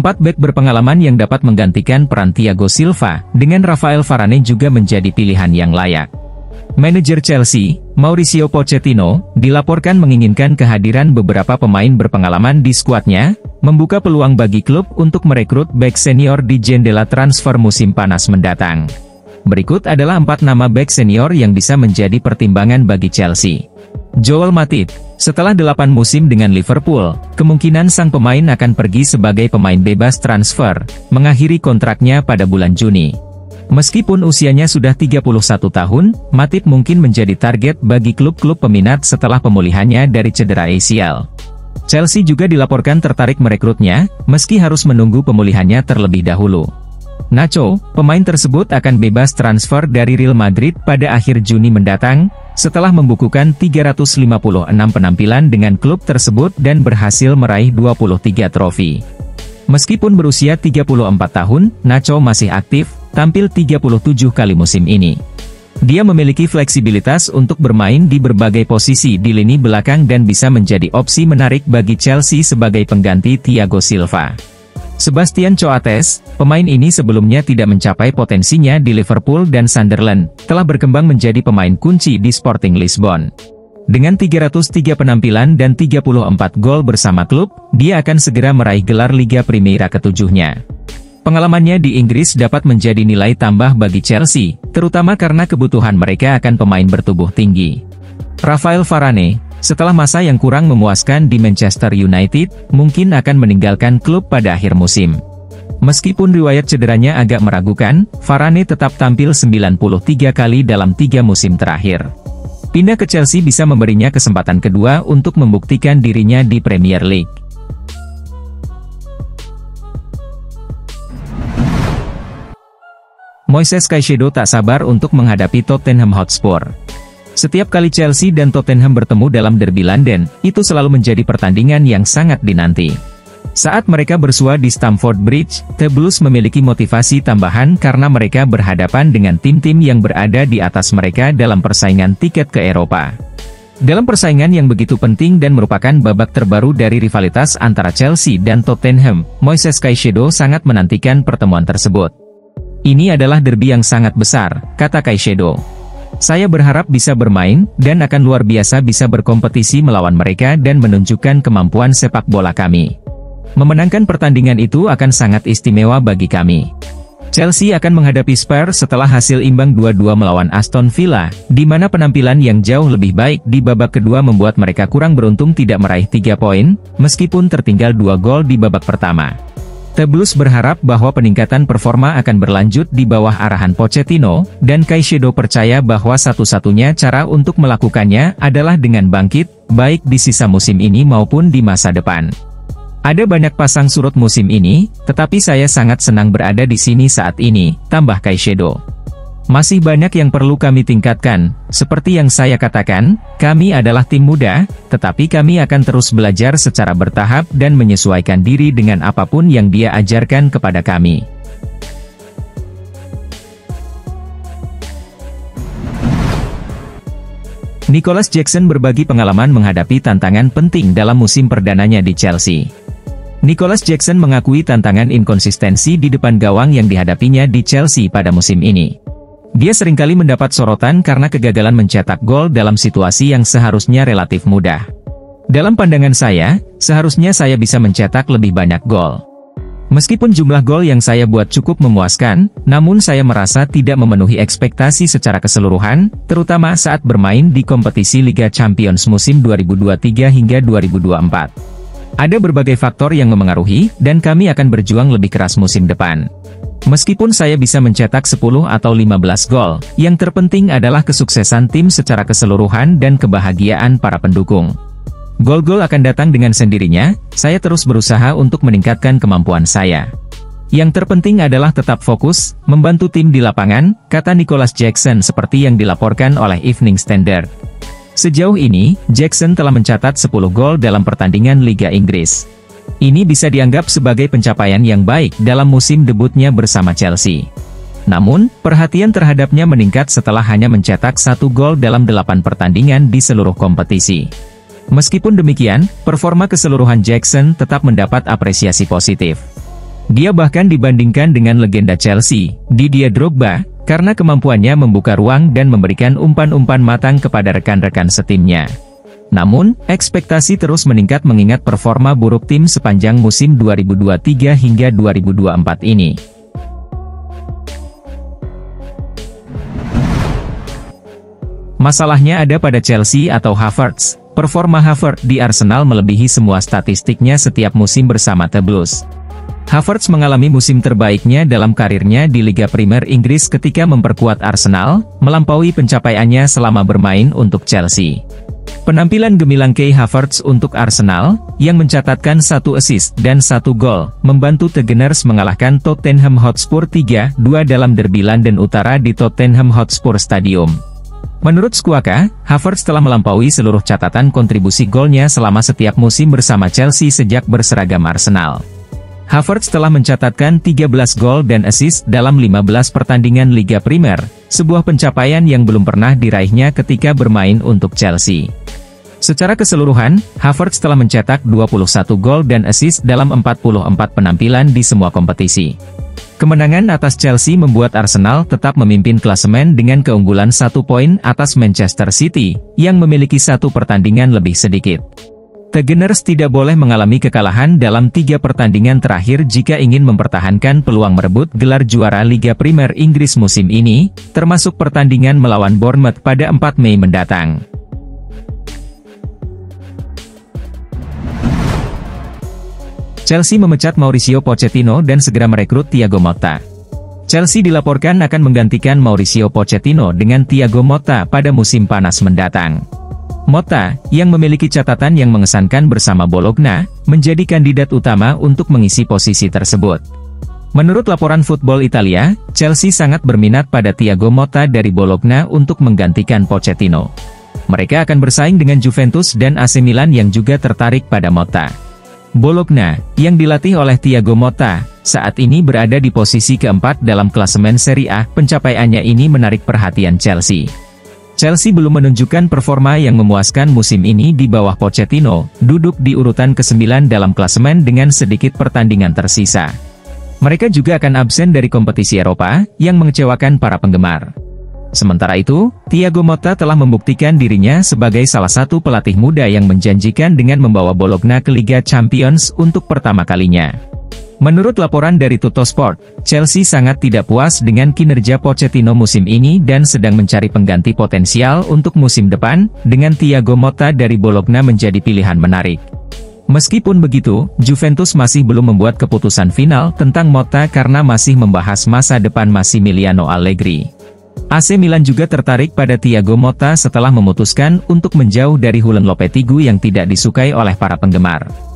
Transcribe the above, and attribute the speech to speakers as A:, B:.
A: 4 bek berpengalaman yang dapat menggantikan peran Thiago Silva dengan Rafael Varane juga menjadi pilihan yang layak. Manajer Chelsea, Mauricio Pochettino, dilaporkan menginginkan kehadiran beberapa pemain berpengalaman di skuadnya, membuka peluang bagi klub untuk merekrut bek senior di jendela transfer musim panas mendatang. Berikut adalah 4 nama bek senior yang bisa menjadi pertimbangan bagi Chelsea. Joel Matip. Setelah 8 musim dengan Liverpool, kemungkinan sang pemain akan pergi sebagai pemain bebas transfer, mengakhiri kontraknya pada bulan Juni. Meskipun usianya sudah 31 tahun, Matip mungkin menjadi target bagi klub-klub peminat setelah pemulihannya dari cedera ACL. Chelsea juga dilaporkan tertarik merekrutnya, meski harus menunggu pemulihannya terlebih dahulu. Nacho, pemain tersebut akan bebas transfer dari Real Madrid pada akhir Juni mendatang, setelah membukukan 356 penampilan dengan klub tersebut dan berhasil meraih 23 trofi. Meskipun berusia 34 tahun, Nacho masih aktif, tampil 37 kali musim ini. Dia memiliki fleksibilitas untuk bermain di berbagai posisi di lini belakang dan bisa menjadi opsi menarik bagi Chelsea sebagai pengganti Thiago Silva. Sebastian Coates, pemain ini sebelumnya tidak mencapai potensinya di Liverpool dan Sunderland, telah berkembang menjadi pemain kunci di Sporting Lisbon. Dengan 303 penampilan dan 34 gol bersama klub, dia akan segera meraih gelar Liga Primeira ketujuhnya. Pengalamannya di Inggris dapat menjadi nilai tambah bagi Chelsea, terutama karena kebutuhan mereka akan pemain bertubuh tinggi. Rafael Varane, setelah masa yang kurang memuaskan di Manchester United, mungkin akan meninggalkan klub pada akhir musim. Meskipun riwayat cederanya agak meragukan, Varane tetap tampil 93 kali dalam 3 musim terakhir. Pindah ke Chelsea bisa memberinya kesempatan kedua untuk membuktikan dirinya di Premier League. Moises Caicedo tak sabar untuk menghadapi Tottenham Hotspur. Setiap kali Chelsea dan Tottenham bertemu dalam derby London, itu selalu menjadi pertandingan yang sangat dinanti. Saat mereka bersua di Stamford Bridge, The Blues memiliki motivasi tambahan karena mereka berhadapan dengan tim-tim yang berada di atas mereka dalam persaingan tiket ke Eropa. Dalam persaingan yang begitu penting dan merupakan babak terbaru dari rivalitas antara Chelsea dan Tottenham, Moises Caicedo sangat menantikan pertemuan tersebut. Ini adalah derby yang sangat besar, kata Caicedo. Saya berharap bisa bermain, dan akan luar biasa bisa berkompetisi melawan mereka dan menunjukkan kemampuan sepak bola kami. Memenangkan pertandingan itu akan sangat istimewa bagi kami. Chelsea akan menghadapi Spurs setelah hasil imbang 2-2 melawan Aston Villa, di mana penampilan yang jauh lebih baik di babak kedua membuat mereka kurang beruntung tidak meraih 3 poin, meskipun tertinggal 2 gol di babak pertama. The Blues berharap bahwa peningkatan performa akan berlanjut di bawah arahan Pochettino, dan Caicedo percaya bahwa satu-satunya cara untuk melakukannya adalah dengan bangkit, baik di sisa musim ini maupun di masa depan. Ada banyak pasang surut musim ini, tetapi saya sangat senang berada di sini saat ini, tambah Caicedo. Masih banyak yang perlu kami tingkatkan, seperti yang saya katakan, kami adalah tim muda, tetapi kami akan terus belajar secara bertahap dan menyesuaikan diri dengan apapun yang dia ajarkan kepada kami. Nicolas Jackson berbagi pengalaman menghadapi tantangan penting dalam musim perdananya di Chelsea. Nicolas Jackson mengakui tantangan inkonsistensi di depan gawang yang dihadapinya di Chelsea pada musim ini. Dia seringkali mendapat sorotan karena kegagalan mencetak gol dalam situasi yang seharusnya relatif mudah. Dalam pandangan saya, seharusnya saya bisa mencetak lebih banyak gol. Meskipun jumlah gol yang saya buat cukup memuaskan, namun saya merasa tidak memenuhi ekspektasi secara keseluruhan, terutama saat bermain di kompetisi Liga Champions musim 2023 hingga 2024. Ada berbagai faktor yang memengaruhi, dan kami akan berjuang lebih keras musim depan. Meskipun saya bisa mencetak 10 atau 15 gol, yang terpenting adalah kesuksesan tim secara keseluruhan dan kebahagiaan para pendukung. Gol-gol akan datang dengan sendirinya, saya terus berusaha untuk meningkatkan kemampuan saya. Yang terpenting adalah tetap fokus, membantu tim di lapangan, kata Nicolas Jackson seperti yang dilaporkan oleh Evening Standard. Sejauh ini, Jackson telah mencatat 10 gol dalam pertandingan Liga Inggris. Ini bisa dianggap sebagai pencapaian yang baik dalam musim debutnya bersama Chelsea. Namun, perhatian terhadapnya meningkat setelah hanya mencetak 1 gol dalam 8 pertandingan di seluruh kompetisi. Meskipun demikian, performa keseluruhan Jackson tetap mendapat apresiasi positif. Dia bahkan dibandingkan dengan legenda Chelsea, Didier Drogba, karena kemampuannya membuka ruang dan memberikan umpan-umpan matang kepada rekan-rekan setimnya. Namun, ekspektasi terus meningkat mengingat performa buruk tim sepanjang musim 2023 hingga 2024 ini. Masalahnya ada pada Chelsea atau Havertz. Performa Havertz di Arsenal melebihi semua statistiknya setiap musim bersama The Blues. Havertz mengalami musim terbaiknya dalam karirnya di Liga Premier Inggris ketika memperkuat Arsenal, melampaui pencapaiannya selama bermain untuk Chelsea. Penampilan gemilang Kai Havertz untuk Arsenal, yang mencatatkan 1 assist dan 1 gol, membantu The Gunners mengalahkan Tottenham Hotspur 3-2 dalam derby London Utara di Tottenham Hotspur Stadium. Menurut Squawka, Havertz telah melampaui seluruh catatan kontribusi golnya selama setiap musim bersama Chelsea sejak berseragam Arsenal. Havertz telah mencatatkan 13 gol dan assist dalam 15 pertandingan Liga Primer, sebuah pencapaian yang belum pernah diraihnya ketika bermain untuk Chelsea. Secara keseluruhan, Havertz telah mencetak 21 gol dan assist dalam 44 penampilan di semua kompetisi. Kemenangan atas Chelsea membuat Arsenal tetap memimpin klasemen dengan keunggulan 1 poin atas Manchester City, yang memiliki 1 pertandingan lebih sedikit. The Gunners tidak boleh mengalami kekalahan dalam 3 pertandingan terakhir jika ingin mempertahankan peluang merebut gelar juara Liga Premier Inggris musim ini, termasuk pertandingan melawan Bournemouth pada 4 Mei mendatang. Chelsea memecat Mauricio Pochettino dan segera merekrut Thiago Motta. Chelsea dilaporkan akan menggantikan Mauricio Pochettino dengan Thiago Motta pada musim panas mendatang. Motta, yang memiliki catatan yang mengesankan bersama Bologna, menjadi kandidat utama untuk mengisi posisi tersebut. Menurut laporan Football Italia, Chelsea sangat berminat pada Thiago Motta dari Bologna untuk menggantikan Pochettino. Mereka akan bersaing dengan Juventus dan AC Milan yang juga tertarik pada Motta. Bologna, yang dilatih oleh Thiago Motta, saat ini berada di posisi keempat dalam klasemen Serie A. Pencapaiannya ini menarik perhatian Chelsea. Chelsea belum menunjukkan performa yang memuaskan musim ini di bawah Pochettino, duduk di urutan ke-9 dalam klasemen dengan sedikit pertandingan tersisa. Mereka juga akan absen dari kompetisi Eropa, yang mengecewakan para penggemar. Sementara itu, Thiago Motta telah membuktikan dirinya sebagai salah satu pelatih muda yang menjanjikan dengan membawa Bologna ke Liga Champions untuk pertama kalinya. Menurut laporan dari Tuttosport, Chelsea sangat tidak puas dengan kinerja Pochettino musim ini dan sedang mencari pengganti potensial untuk musim depan, dengan Thiago Motta dari Bologna menjadi pilihan menarik. Meskipun begitu, Juventus masih belum membuat keputusan final tentang Motta karena masih membahas masa depan Massimiliano Allegri. AC Milan juga tertarik pada Thiago Motta setelah memutuskan untuk menjauh dari Julen Lopetegui yang tidak disukai oleh para penggemar.